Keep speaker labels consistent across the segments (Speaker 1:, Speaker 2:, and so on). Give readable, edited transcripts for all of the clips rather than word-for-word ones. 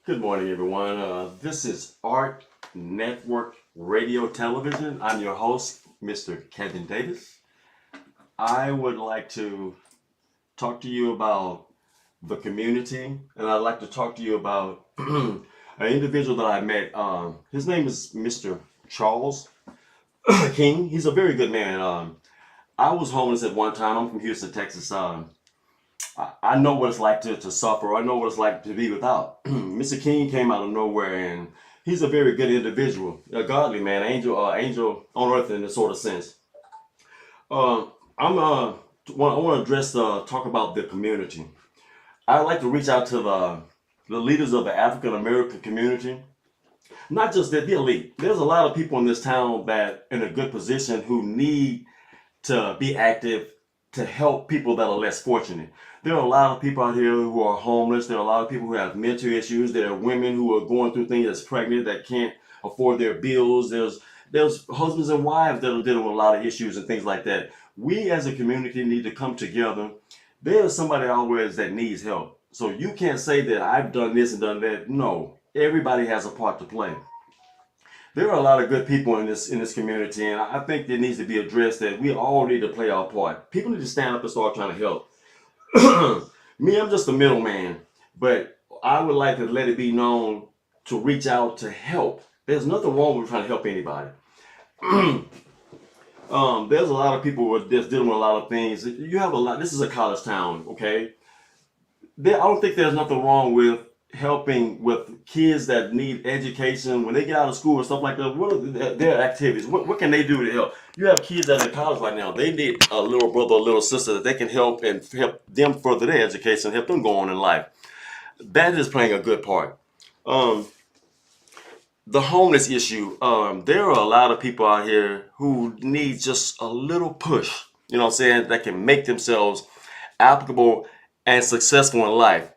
Speaker 1: Good morning, everyone. This is Art Network Radio Television. I'm your host, Mr. Kevin Davis. I would like to talk to you about the community, and I'd like to talk to you about an individual that I met. His name is Mr. Charles King. He's a very good man. I was homeless at one time. I'm from Houston, Texas. I know what it's like to suffer. I know what it's like to be without. Mr. King came out of nowhere, and he's a very good individual, a godly man, angel on earth in this sort of sense. Uh, I want to address talk about the community. I like to reach out to the leaders of the African American community, not just the elite. There's a lot of people in this town that in a good position who need to be active to help people that are less fortunate. There are a lot of people out here who are homeless. There are a lot of people who have mental issues. There are women who are going through things that's pregnant that can't afford their bills. There's husbands and wives that are dealing with a lot of issues and things like that. We as a community need to come together. There's somebody always that needs help. So you can't say that I've done this and done that. No, everybody has a part to play. There are a lot of good people in this community, and I think it needs to be addressed that we all need to play our part. People need to stand up and start trying to help. Me, I'm just a middleman, but I would like to let it be known to reach out to help. There's nothing wrong with trying to help anybody. There's a lot of people who are just dealing with a lot of things. You have a lot. This is a college town, okay? I don't think there's nothing wrong with helping with kids that need education when they get out of school and stuff like that. What are their activities? What can they do to help? You have kids that are in college right now. They need a little brother or little sister that they can help and help them further their education, help them go on in life. That is playing a good part. Um, the homeless issue. There are a lot of people out here who need just a little push. You know what I'm saying? That can make themselves applicable and successful in life.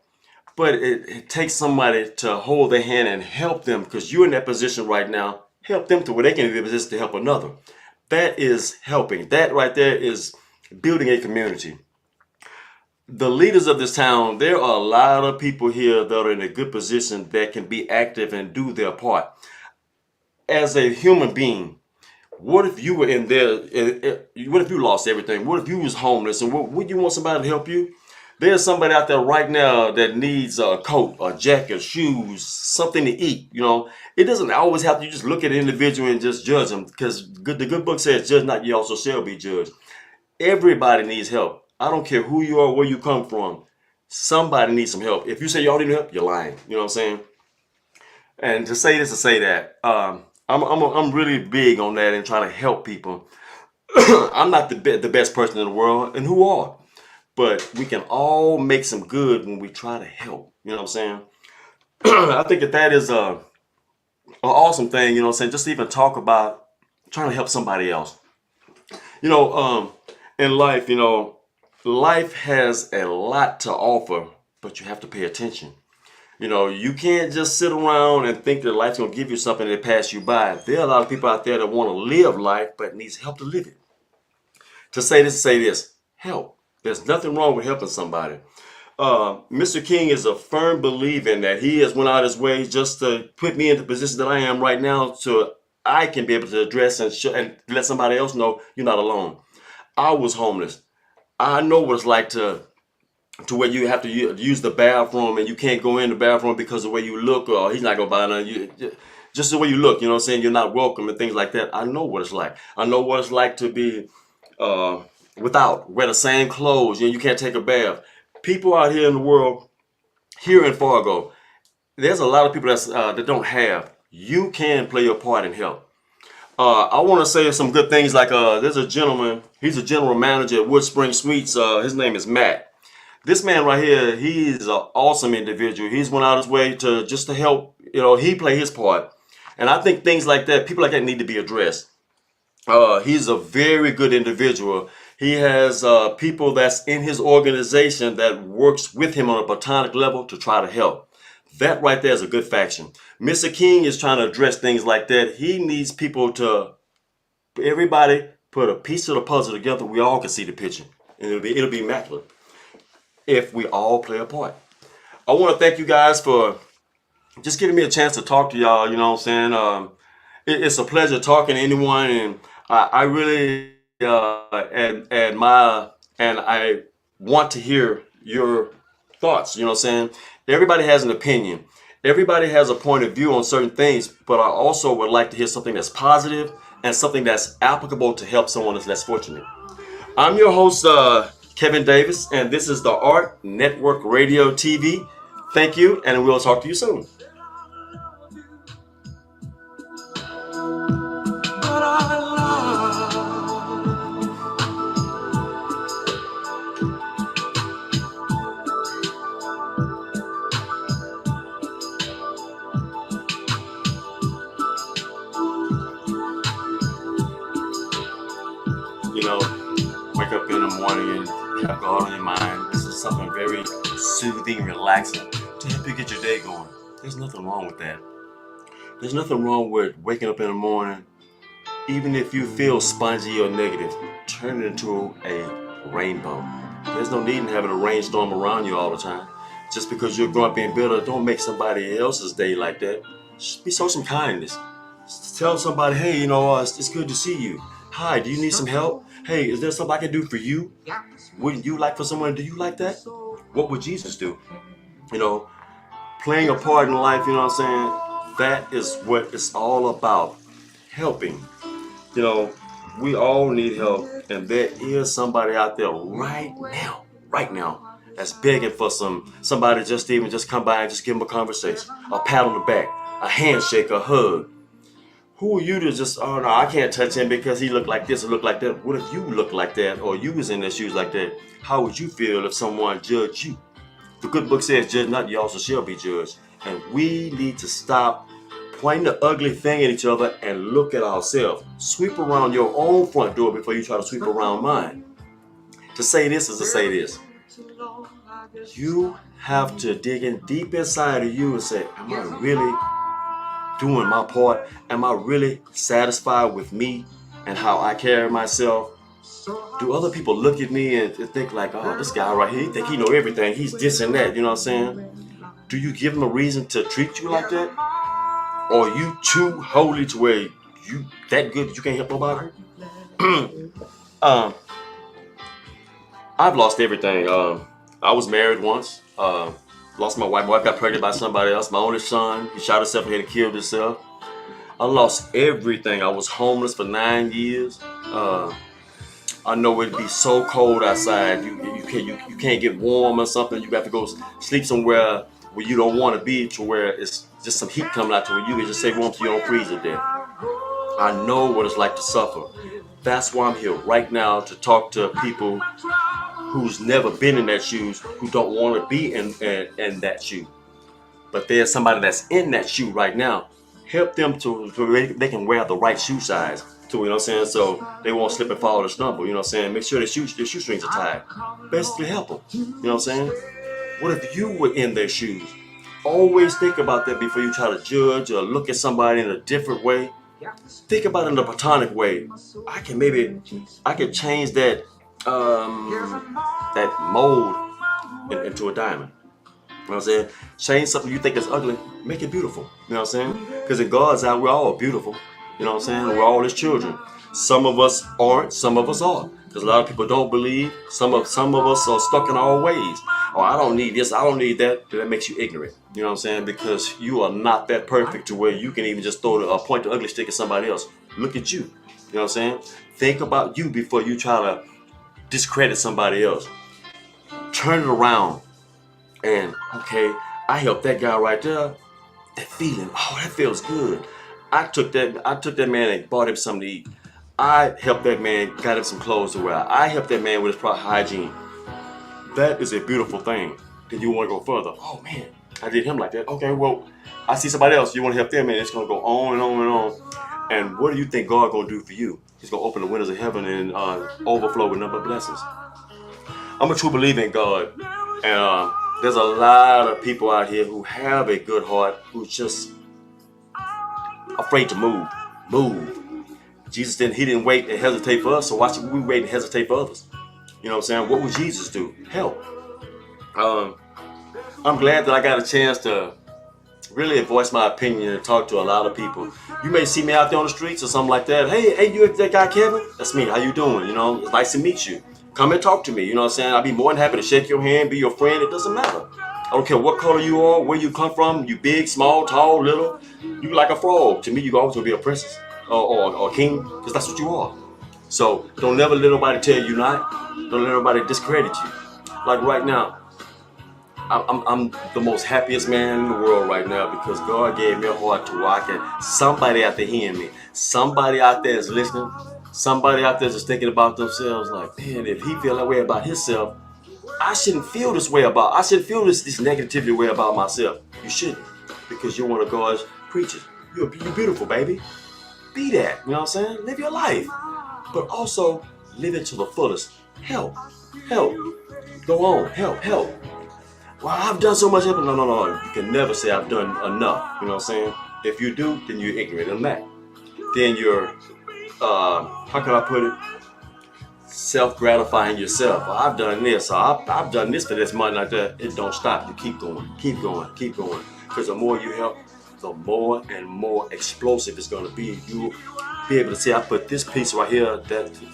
Speaker 1: But it takes somebody to hold their hand and help them because you're in that position right now. Help them to where they can be in a position to help another. That is helping. That right there is building a community. The leaders of this town, there are a lot of people here that are in a good position that can be active and do their part. As a human being, what if you were in there? What if you lost everything? What if you was homeless? And would you want somebody to help you? There's somebody out there right now that needs a coat, a jacket, shoes, something to eat. It doesn't always have to. You just look at an individual and just judge them because the good book says, "Judge not, ye also shall be judged." Everybody needs help. I don't care who you are, where you come from. Somebody needs some help. If you say y'all need help, you're lying. You know what I'm saying? And to say this to say that, I'm really big on that and trying to help people. I'm not the best person in the world, and who are? But we can all make some good when we try to help. You know what I'm saying? I think that is an awesome thing. You know what I'm saying? Just to even talk about trying to help somebody else. You know, um, in life, life has a lot to offer, but you have to pay attention. You can't just sit around and think that life's gonna give you something that pass you by. There are a lot of people out there that want to live life but needs help to live it. To say this, help. There's nothing wrong with helping somebody. Mr. King is a firm believer in that. He has went out his way just to put me in the position that I am right now, so I can be able to address and let somebody else know you're not alone. I was homeless. I know what it's like to where you have to use the bathroom and you can't go in the bathroom because of the way you look, or he's not gonna buy none. Just the way you look, you know what I'm saying? You're not welcome and things like that. I know what it's like. I know what it's like to be uh, without wear the same clothes. You can't take a bath. People out here in the world, here in Fargo, there's a lot of people that don't have. You can play your part and help. I want to say some good things. Like there's a gentleman. He's a general manager at Wood Spring Suites. His name is Matt. This man right here, he's an awesome individual. He's went out his way to just to help. He play his part, and I think things like that, people like that, need to be addressed. He's a very good individual. He has people that's in his organization that works with him on a platonic level to try to help. That right there is a good faction. Mr. King is trying to address things like that. He needs people to everybody put a piece of the puzzle together. We all can see the picture, and it'll be immaculate if we all play a part. I want to thank you guys for just giving me a chance to talk to y'all. You know what I'm saying? It's a pleasure talking to anyone, and I really admire and I want to hear your thoughts. You know what I'm saying? Everybody has an opinion. Everybody has a point of view on certain things, but I also would like to hear something that's positive and something that's applicable to help someone that's less fortunate. I'm your host, Kevin Davis, and this is the Art Network Radio TV. Thank you, and we'll talk to you soon. You know, wake up in the morning and have God on your mind. This is something very soothing, relaxing to help you get your day going. There's nothing wrong with that. There's nothing wrong with waking up in the morning, even if you feel spongy or negative, turn it into a rainbow. There's no need in having a rainstorm around you all the time. Just because you're grumpy and bitter, don't make somebody else's day like that. Just show some kindness. Tell somebody, hey, it's good to see you. Hi, do you need some help? Hey, is there something I can do for you? Wouldn't you like for someone to do you like that? What would Jesus do? You know, playing a part in life, you know what I'm saying? That is what it's all about. Helping. You know, we all need help, and there is somebody out there right now, that's begging for somebody just to even just come by and just give them a conversation, a pat on the back, a handshake, a hug. Who are you to just, oh no, I can't touch him because he looked like this or looked like that? What if you looked like that, or you was in their shoes like that? How would you feel if someone judged you? The good book says, judge not, you also shall be judged. And we need to stop pointing the ugly thing at each other and look at ourselves. Sweep around your own front door before you try to sweep around mine. To say this is to say this. You have to dig in deep inside of you and say, am I really doing my part? Am I really satisfied with me and how I carry myself? Do other people look at me and think like, oh, this guy right here, he think he know everything. He's this and that, you know what I'm saying? Do you give him a reason to treat you like that? Or are you too holy to where you that good that you can't help nobody? I've lost everything. I was married once. Lost my wife. My wife got pregnant by somebody else. My only son, he shot himself in the head and killed himself. I lost everything. I was homeless for 9 years. I know it'd be so cold outside. You can't get warm or something. You got to go sleep somewhere where you don't want to be, to where it's just some heat coming out to where you can just stay warm so you don't freeze to death. I know what it's like to suffer. That's why I'm here right now, to talk to people who's never been in that shoes, who don't want to be in that shoe. But there's somebody that's in that shoe right now. Help them to they can wear the right shoe size. So, you know what I'm saying? So they won't slip and fall or stumble. You know what I'm saying? Make sure their shoestrings are tied. Basically help them. You know what I'm saying? What if you were in their shoes? Always think about that before you try to judge or look at somebody in a different way. Think about it in a platonic way. I can change that that mold into a diamond. You know what I'm saying? Change something you think is ugly, make it beautiful. You know what I'm saying? Because in God's eye, we're all beautiful. You know what I'm saying? We're all His children. Some of us aren't, some of us are. Because a lot of people don't believe. Some of us are stuck in our ways. Oh, I don't need this, I don't need that. That makes you ignorant. You know what I'm saying? Because you are not that perfect to where you can even just point the ugly stick at somebody else. Look at you. You know what I'm saying? Think about you before you try to discredit somebody else. Turn it around. And okay, I helped that guy right there. That feeling, oh, that feels good. I took that man and bought him something to eat. I helped that man, got him some clothes to wear. I helped that man with his proper hygiene. That is a beautiful thing. Then you want to go further. Oh man, I did him like that. Okay, well, I see somebody else. You want to help them, and it's gonna go on and on and on. And what do you think God gonna do for you? He's gonna open the windows of heaven and overflow with number of blessings. I'm a true believer in God, and there's a lot of people out here who have a good heart, who's just afraid to move. Jesus didn't wait and hesitate for us, so why should we wait and hesitate for others? You know what I'm saying? What would Jesus do? Help. I'm glad that I got a chance to really voice my opinion and talk to a lot of people. You may see me out there on the streets or something like that. Hey, you that guy Kevin? That's me. How you doing? You know, it's nice to meet you. Come and talk to me. You know what I'm saying? I'll be more than happy to shake your hand, be your friend. It doesn't matter. I don't care what color you are, where you come from. You big, small, tall, little. You like a frog. To me, you always gonna be a princess or a king, because that's what you are. So don't never let nobody tell you not. Don't let nobody discredit you. Like right now, I'm the most happiest man in the world right now because God gave me a heart to rock, and somebody out there hearing me, somebody out there is listening, somebody out there is thinking about themselves like, man, if he feel that way about himself, I shouldn't feel this way about, I shouldn't feel this negativity way about myself. You shouldn't, because you're one of God's creatures. You're beautiful, baby. Be that, you know what I'm saying? Live your life, but also live it to the fullest. Help. Go on, help. Well, I've done so much. No. You can never say I've done enough. You know what I'm saying? If you do, then you're ignorant of that. Then you're, how can I put it? Self-gratifying yourself. Well, I've done this. I've done this for this month like that. It don't stop. You keep going. Because the more you help, the more and more explosive it's going to be. You'll be able to say, I put this piece right here,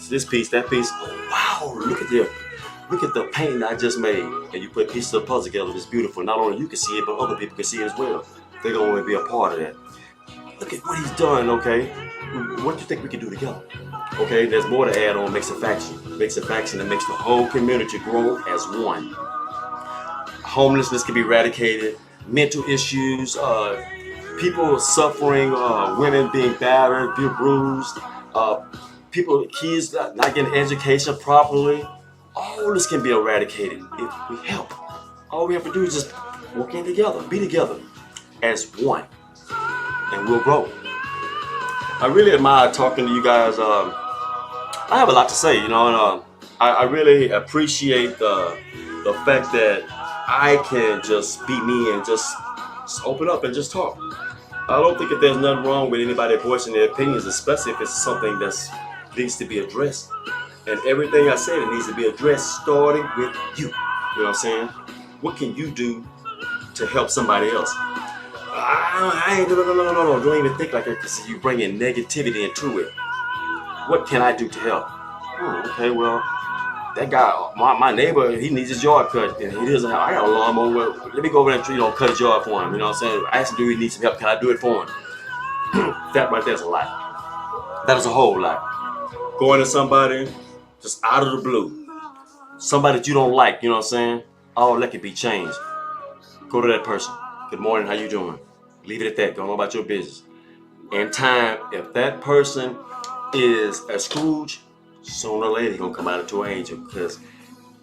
Speaker 1: this piece, that piece. Oh, wow, look at the painting I just made. And you put pieces of the puzzle together. It's beautiful. Not only you can see it, but other people can see it as well. They're going to be a part of that. Look at what he's done, okay? What do you think we can do together? Okay, there's more to add on. Makes a faction that makes the whole community grow as one. Homelessness can be eradicated. Mental issues, people suffering, women being battered, bruised, kids not getting education properly. All this can be eradicated if we help. All we have to do is just work in together, be together as one, and we'll grow. I really admire talking to you guys. I have a lot to say, you know, and I really appreciate the fact that I can just be me and just open up and just talk. I don't think that there's nothing wrong with anybody voicing their opinions, especially if it's something that needs to be addressed. And everything I said, it needs to be addressed starting with you. You know what I'm saying? What can you do to help somebody else? No. Don't even think like that, because you bring in negativity into it. What can I do to help? Okay, well, that guy, my neighbor, he needs his yard cut, and he doesn't have. I got a lawnmower. Let me go over there and cut his yard for him. You know what I'm saying? I asked him, do he need some help? Can I do it for him? That right there's a lot. That is a whole lot. Going to somebody just out of the blue, somebody that you don't like. You know what I'm saying? All that can be changed. Go to that person. Good morning. How you doing? Leave it at that. Go on about your business. In time, if that person is a Scrooge, sooner or later he's gonna come out into an angel, because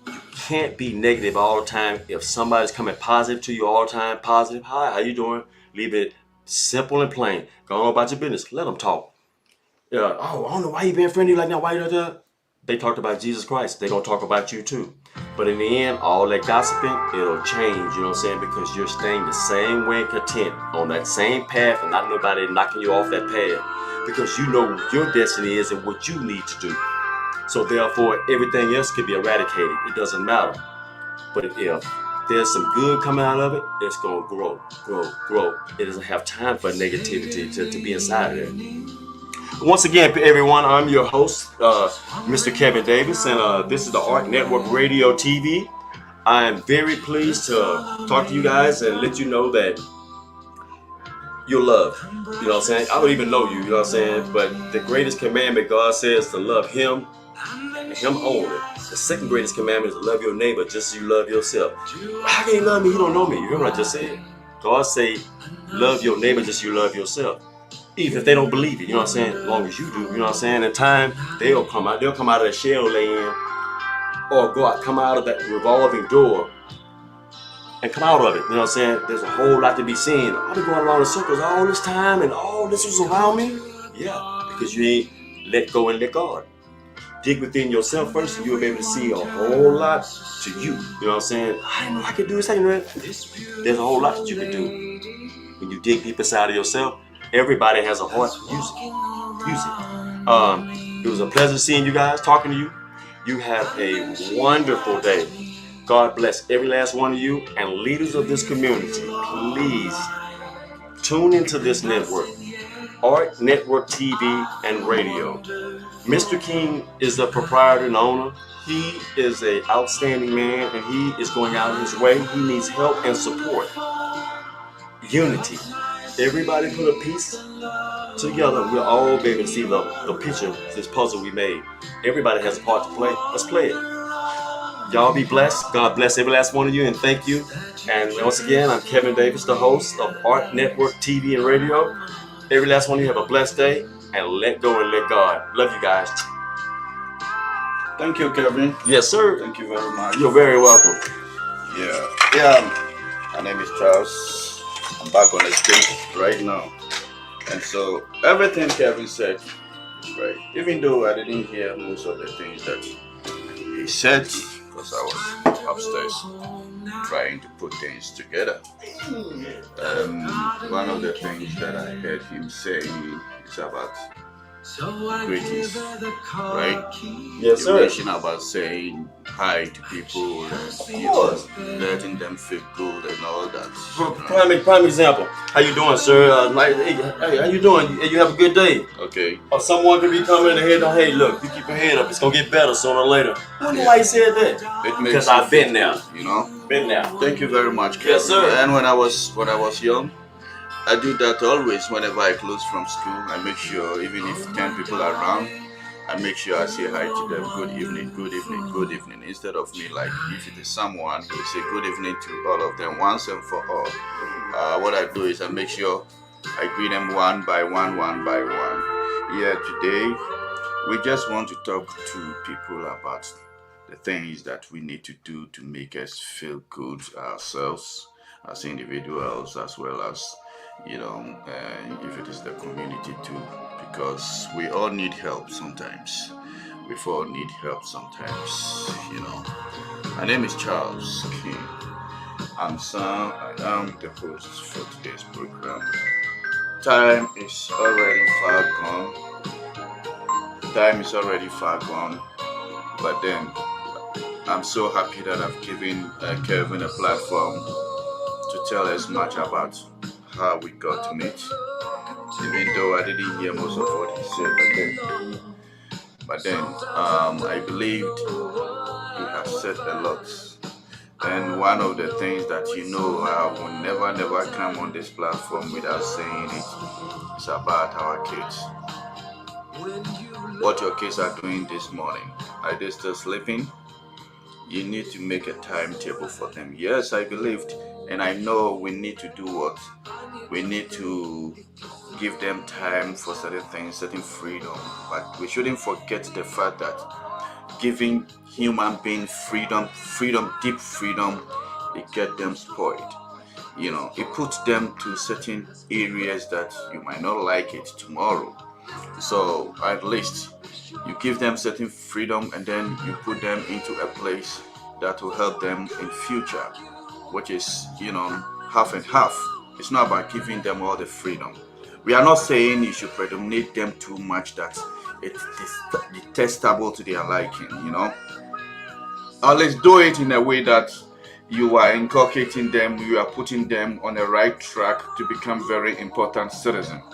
Speaker 1: you can't be negative all the time. If somebody's coming positive to you all the time, positive, hi, how you doing? Leave it simple and plain. Go on about your business. Let them talk. Yeah. Oh, I don't know why you being friendly like that. Why you that? They talked about Jesus Christ. They're gonna talk about you too. But in the end, all that gossiping, it'll change, you know what I'm saying? Because you're staying the same way, content on that same path, and not nobody knocking you off that path. Because you know what your destiny is and what you need to do. So therefore, everything else can be eradicated. It doesn't matter. But if there's some good coming out of it, it's going to grow. It doesn't have time for negativity to be inside of it. Once again, everyone, I'm your host, Mr. Kevin Davis, and this is the Art Network Radio TV. I am very pleased to talk to you guys and let you know that you're loved. You know what I'm saying? I don't even know you know what I'm saying? But the greatest commandment God says to love Him and Him only. The second greatest commandment is to love your neighbor just as you love yourself. How can you love me? You don't know me. You remember what I just said? God say, love your neighbor just as you love yourself. Even if they don't believe it, you know what I'm saying? As long as you do, you know what I'm saying? In time, they'll come out of the shell they in, or come out of that revolving door and come out of it. You know what I'm saying? There's a whole lot to be seen. I've been going around in circles all this time and all this was around me. Yeah, because you ain't let go and let God. Dig within yourself first and you'll be able to see a whole lot to you. You know what I'm saying? I didn't know I could do this. There's a whole lot that you can do. When you dig deep inside of yourself, everybody has a heart. Use it. It was a pleasure seeing you guys, talking to you. You have a wonderful day. God bless every last one of you, and leaders of this community, please Tune into this network, Art Network TV and Radio. Mr. King is the proprietor and owner. He is an outstanding man, and he is going out of his way. He needs help and support. Unity. Everybody put a piece together. We'll all be able to see the picture, this puzzle we made. Everybody has a part to play. Let's play it. Y'all be blessed. God bless every last one of you, and thank you. And once again, I'm Kevin Davis, the host of Art Network TV and Radio. Every last one of you have a blessed day, and let go and let God. Love you guys.
Speaker 2: Thank you, Kevin.
Speaker 1: Yes, sir.
Speaker 2: Thank you very much.
Speaker 1: You're very welcome.
Speaker 2: Yeah. My name is Charles. I'm back on the stage right now. And so everything Kevin said is right. Even though I didn't hear most of the things that he said, because I was upstairs trying to put things together. One of the things that I heard him saying is about greetings, right?
Speaker 1: Yes,
Speaker 2: You
Speaker 1: sir.
Speaker 2: mentioned about saying hi to people and letting them feel good and all that.
Speaker 1: Prime example. How you doing, sir? Hey, how you doing? You have a good day.
Speaker 2: Okay.
Speaker 1: Or someone could be coming in the head on, hey, look, you keep your head up. It's going to get better sooner or later. I wonder why he said that.
Speaker 2: It makes
Speaker 1: Because
Speaker 2: you
Speaker 1: I've been
Speaker 2: feel
Speaker 1: there.
Speaker 2: good, you know.
Speaker 1: Been there.
Speaker 2: Thank you very much, Kevin.
Speaker 1: Yes, sir.
Speaker 2: And when I was young, I do that always. Whenever I close from school, I make sure, even if 10 people are around, I make sure I say hi to them. Good evening, good evening, good evening. Instead of me, like, if it is someone, I say good evening to all of them once and for all. What I do is I make sure I greet them one by one, one by one. Yeah, today we just want to talk to people about the things that we need to do to make us feel good ourselves as individuals, as well as if it is the community too, because we all need help sometimes. We all need help sometimes. My name is Charles King. I am the host for today's program. Time is already far gone. But then I'm so happy that I've given Kevin a platform to tell us much about how we got to meet, even though I didn't hear most of what he said. But then I believed he has said a lot. And one of the things that I will never come on this platform without saying it is about our kids. What your kids are doing this morning. Are they still sleeping? You need to make a timetable for them. Yes, I believed, and I know we need to do what? We need to give them time for certain things, certain freedom. But we shouldn't forget the fact that giving human beings freedom, deep freedom, it gets them spoiled. It puts them to certain areas that you might not like it tomorrow. So at least you give them certain freedom, and then you put them into a place that will help them in future, which is half and half. It's not about giving them all the freedom. We are not saying you should predominate them too much that it is detestable to their liking. Let's do it in a way that you are inculcating them, you are putting them on the right track to become very important citizens.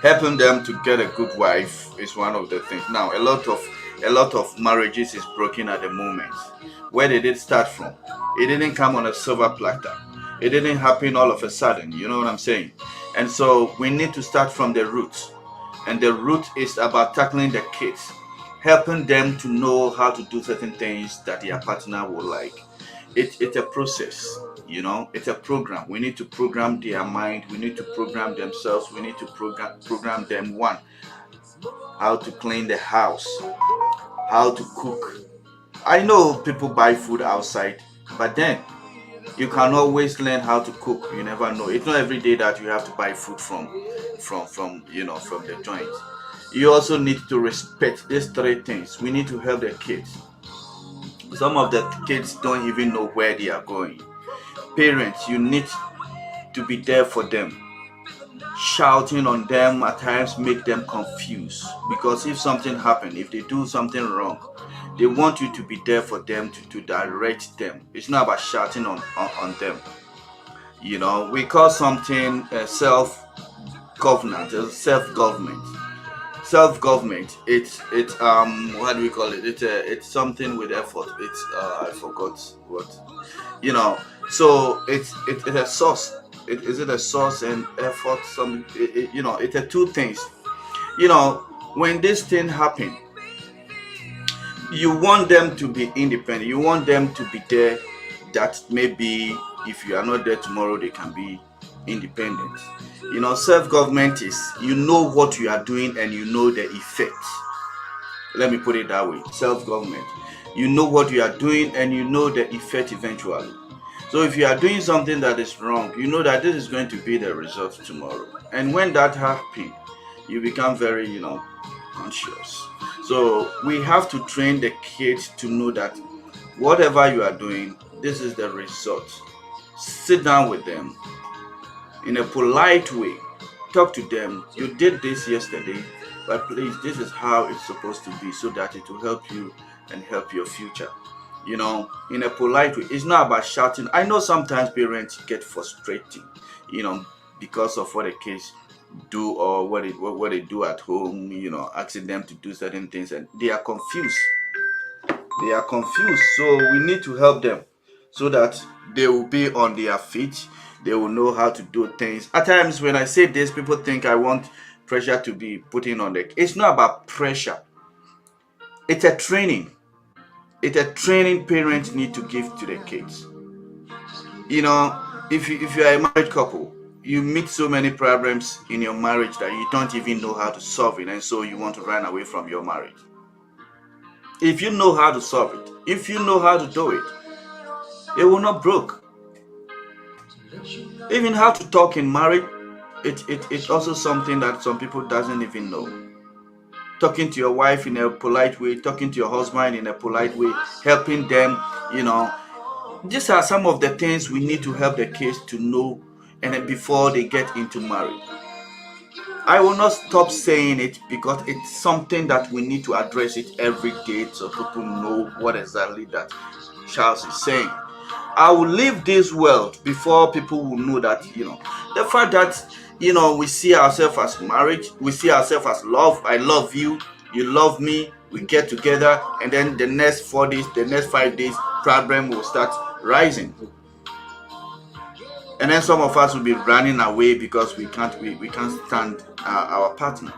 Speaker 2: Helping them to get a good wife is one of the things. Now, a lot of marriages is broken at the moment. Where did it start from? It didn't come on a silver platter. It didn't happen all of a sudden. You know what I'm saying? And so we need to start from the roots. And the root is about tackling the kids, helping them to know how to do certain things that their partner will like. It's a process. It's a program. We need to program their mind. We need to program themselves. We need to program them. One, how to clean the house, how to cook. I know people buy food outside, but then you can always learn how to cook. You never know. It's not every day that you have to buy food from the joint. You also need to respect these three things. We need to help the kids. Some of the kids don't even know where they are going. Parents, you need to be there for them. Shouting on them at times make them confused, because if something happens, if they do something wrong, they want you to be there for them to direct them. It's not about shouting on them. We call something self-governance, self-government. Self-government. It's what do we call it? It's something with effort. I forgot what you know. So it's a source. Is it a source and effort? It's a two things. When this thing happen, you want them to be independent. You want them to be there, that maybe if you are not there tomorrow, they can be independent. Self-government is, what you are doing and you know the effect. Let me put it that way. Self-government, you know what you are doing and you know the effect eventually. So if you are doing something that is wrong, you know that this is going to be the result tomorrow. And when that happens, you become very, conscious. So we have to train the kids to know that whatever you are doing, this is the result. Sit down with them in a polite way. Talk to them. You did this yesterday, but please, this is how it's supposed to be, so that it will help you and help your future. In a polite way. It's not about shouting. I know sometimes parents get frustrated, because of what the kids do or what they do at home, asking them to do certain things, and they are confused. So we need to help them so that they will be on their feet. They will know how to do things. At times when I say this, people think I want pressure to be put in on them. It's not about pressure. It's a training. It's a training parents need to give to their kids. If you are a married couple, you meet so many problems in your marriage that you don't even know how to solve it, and so you want to run away from your marriage. If you know how to solve it, if you know how to do it, it will not broke. Even how to talk in marriage, it's also something that some people doesn't even know. Talking to your wife in a polite way, talking to your husband in a polite way, helping them, these are some of the things we need to help the kids to know, and then before they get into marriage. I will not stop saying it because it's something that we need to address it every day, so people know what exactly that Charles is saying. I will leave this world before people will know that, the fact that, we see ourselves as marriage, we see ourselves as love. I love you, you love me, we get together, and then the next 4 days, the next 5 days, problem will start rising. And then some of us will be running away because we can't stand our partner.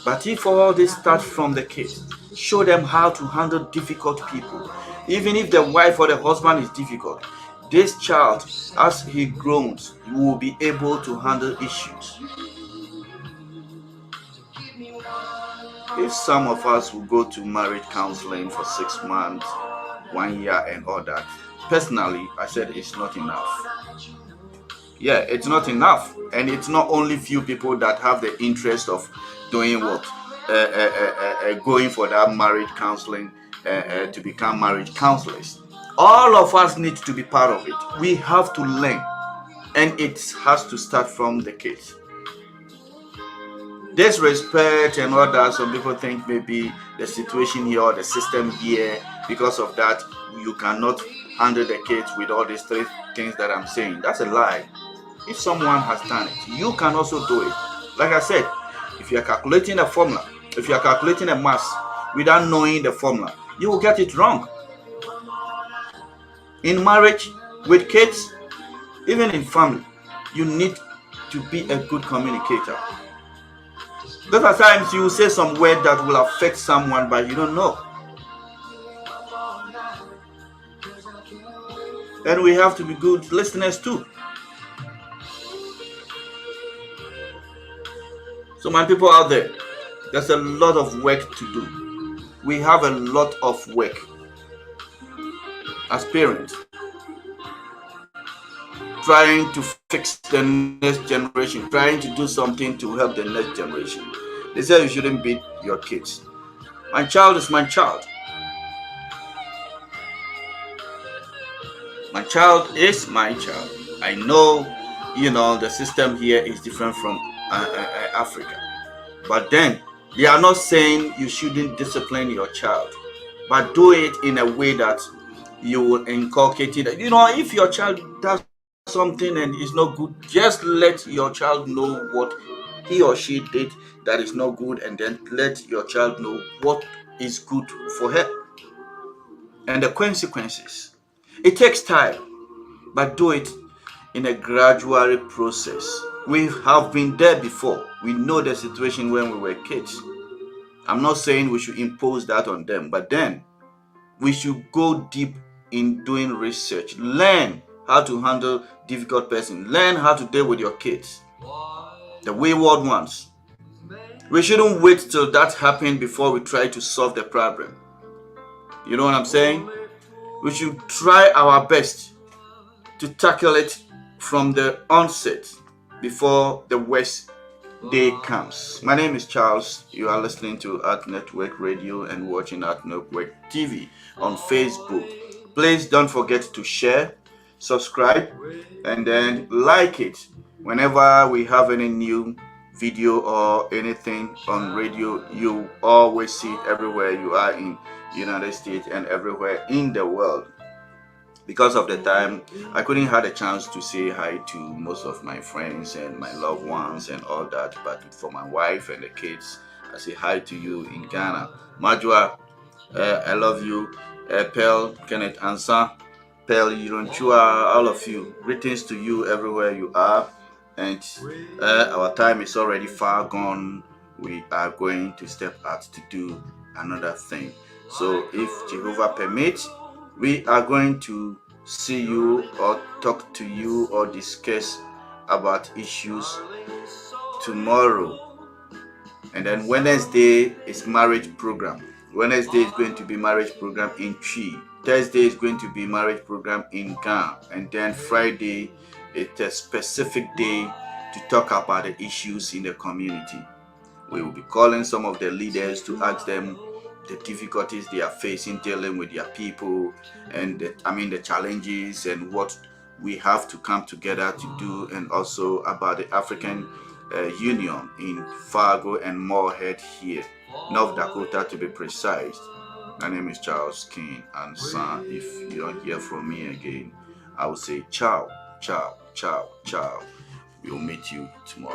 Speaker 2: But if all this starts from the kids, show them how to handle difficult people. Even if the wife or the husband is difficult, this child, as he grows, will be able to handle issues. If some of us will go to marriage counseling for 6 months, 1 year, and all that, personally, I said it's not enough. Yeah, it's not enough. And it's not only few people that have the interest of doing what? Going for that marriage counseling to become marriage counselors. All of us need to be part of it. We have to learn. And it has to start from the kids. Disrespect and all that, some people think maybe the situation here or the system here, because of that, you cannot handle the kids with all these 3 things that I'm saying. That's a lie. If someone has done it, you can also do it. Like I said, if you're calculating a formula, if you're calculating a mass without knowing the formula, you will get it wrong. In marriage, with kids, even in family, you need to be a good communicator. Because at times you will say some word that will affect someone, but you don't know. And we have to be good listeners too. So my people out there, there's a lot of work to do. We have a lot of work as parents, trying to fix the next generation, trying to do something to help the next generation. They say you shouldn't beat your kids. My child is my child. My child is my child. I know, the system here is different from Africa. But then, they are not saying you shouldn't discipline your child. But do it in a way that you will inculcate it. You know, if your child does something and is not good, just let your child know what he or she did that is not good, and then let your child know what is good for her and the consequences. It takes time, but do it in a gradual process. We have been there before. We know the situation when we were kids. I'm not saying we should impose that on them, but then we should go deep in doing research. Learn how to handle difficult person. Learn how to deal with your kids, the wayward ones. We shouldn't wait till that happens before we try to solve the problem. You know what I'm saying? We should try our best to tackle it from the onset before the worst day comes. My name is Charles. You are listening to Art Network Radio and watching Art Network TV on Facebook. Please don't forget to share, subscribe, and then like it. Whenever we have any new video or anything on radio, you always see it everywhere you are in United States and everywhere in the world. Because of the time, I couldn't have a chance to say hi to most of my friends and my loved ones and all that. But for my wife and the kids, I say hi to you in Ghana. Majwa, I love you. Pearl, Kenneth Ansa, Pearl Yirunchua, all of you. Greetings to you everywhere you are. And our time is already far gone. We are going to step out to do another thing. So if Jehovah permits, we are going to see you or talk to you or discuss about issues tomorrow. And then Wednesday is marriage program. Wednesday is going to be marriage program in Chi. Thursday is going to be marriage program in Ghana. And then Friday is a specific day to talk about the issues in the community. We will be calling some of the leaders to ask them the difficulties they are facing dealing with their people, and the challenges and what we have to come together to do, and also about the African Union in Fargo and Moorhead here, North Dakota to be precise. My name is Charles King, and son, if you don't hear from me again, I will say ciao, ciao, ciao, ciao. We'll meet you tomorrow.